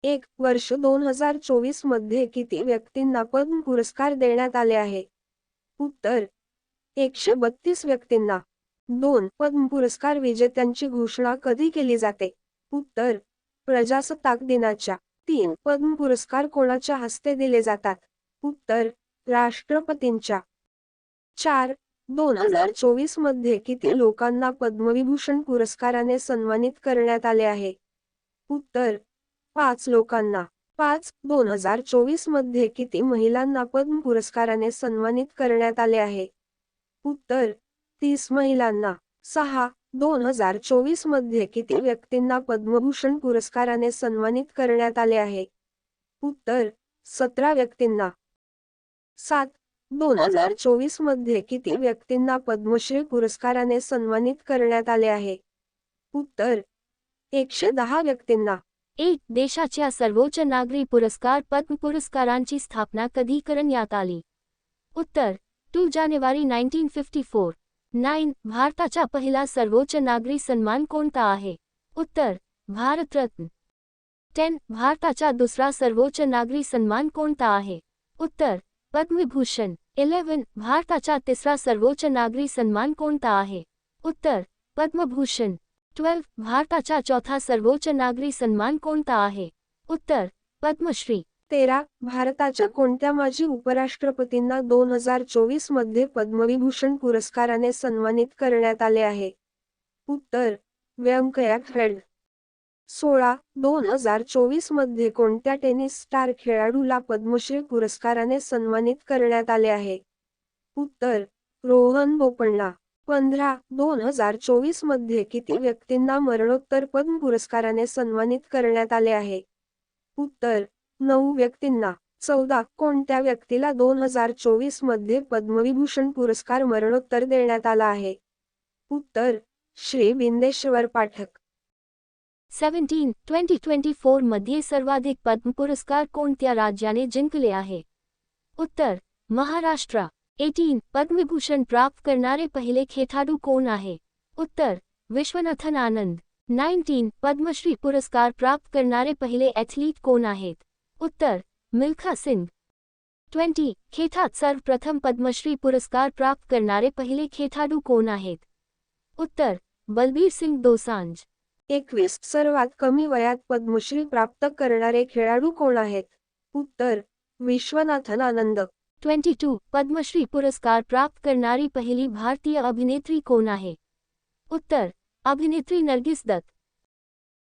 1 वर्ष 2024 मध्ये किती व्यक्तींना पद्म पुरस्कार देण्यात आले आहे? उत्तर 132 व्यक्तींना. 2 पद्म पुरस्कार विजेत्यांची घोषणा कधी केली जाते? उत्तर प्रजासत्ताक दिनाच्या. 3 पद्म पुरस्कार कोणाच्या हस्ते दिले जातात? उत्तर राष्ट्रपतींच्या. 4 2024 मध्ये किती लोकांना पद्मविभूषण पुरस्काराने सन्मानित करण्यात आले आहे? उत्तर 5 लोकांना. 5 2024 मध्ये किती महिलांना पद्म पुरस्काराने सन्मानित करण्यात आले आहे? उत्तर 30 महिलांना. 6 2024 मध्ये किती व्यक्तींना पद्मभूषण पुरस्काराने सन्मानित करण्यात आले आहे? उत्तर 17 व्यक्तींना. 7 2024 मध्ये किती व्यक्तींना पद्मश्री पुरस्काराने सन्मानित करण्यात आले आहे? उत्तर 110 व्यक्तींना. 1 देशाच्या सर्वोच्च नागरी पुरस्कार पद्म पुरस्कारांची स्थापना कधी करण्यात आली? उत्तर 2 जानेवारी 1954. 9 भारताचा पहिला सर्वोच्च नागरी सन्मान कोणता आहे? उत्तर भारतरत्न. 10 भारताचा दुसरा सर्वोच्च नागरी सन्मान कोणता आहे? उत्तर पद्मविभूषण. 11 भारताचा तिसरा सर्वोच्च नागरी सन्मान कोणता आहे? उत्तर पद्मभूषण. 12 भारताचा चौथा सर्वोच्च नागरी सन्मान कोणता आहे? उत्तर पद्मश्री. 13 भारताच्या कोणत्या माजी उपराष्ट्रपतींना 2024 मध्ये पद्मविभूषण पुरस्काराने सन्मानित करण्यात आले आहे? उत्तर व्यंकय्या नायडू. 16 2024 मध्ये कोणत्या टेनिस स्टार खेळाडूला पद्मश्री पुरस्काराने सन्मानित करण्यात आले आहे? उत्तर रोहन बोपण्णा. 15 2024 मध्ये किती व्यक्तींना मरणोत्तर पद्म पुरस्काराने सन्मानित करण्यात आले आहे? उत्तर 9 व्यक्तींना. 14 कोणत्या व्यक्तीला 2024 मध्ये पद्मविभूषण पुरस्कार मरणोत्तर देण्यात आला आहे? उत्तर श्री बिंदेश्वर पाठक. 17 2024 मध्ये सर्वाधिक पद्म पुरस्कार कोणत्या राज्याने जिंकले आहे? उत्तर महाराष्ट्र. 18 पद्मविभूषण प्राप्त करणारे पहिले खेळाडू कोण आहे? उत्तर विश्वनाथन आनंद. 19 पद्मश्री पुरस्कार प्राप्त करणारे पहिले ॲथलीट कोण आहेत? उत्तर मिल्खा सिंग. 20 खेळात सर्वप्रथम पद्मश्री पुरस्कार प्राप्त करणारे पहिले खेळाडू कोण आहेत? उत्तर बलबीर सिंग दोसांझ. 21 सर्वात कमी वयात पद्मश्री प्राप्त करणारे खेळाडू कोण आहेत? उत्तर विश्वनाथन आनंद. 22 पद्मश्री पुरस्कार प्राप्त करणारी पहिली भारतीय अभिनेत्री कोण आहे? उत्तर अभिनेत्री नर्गिस दत्त.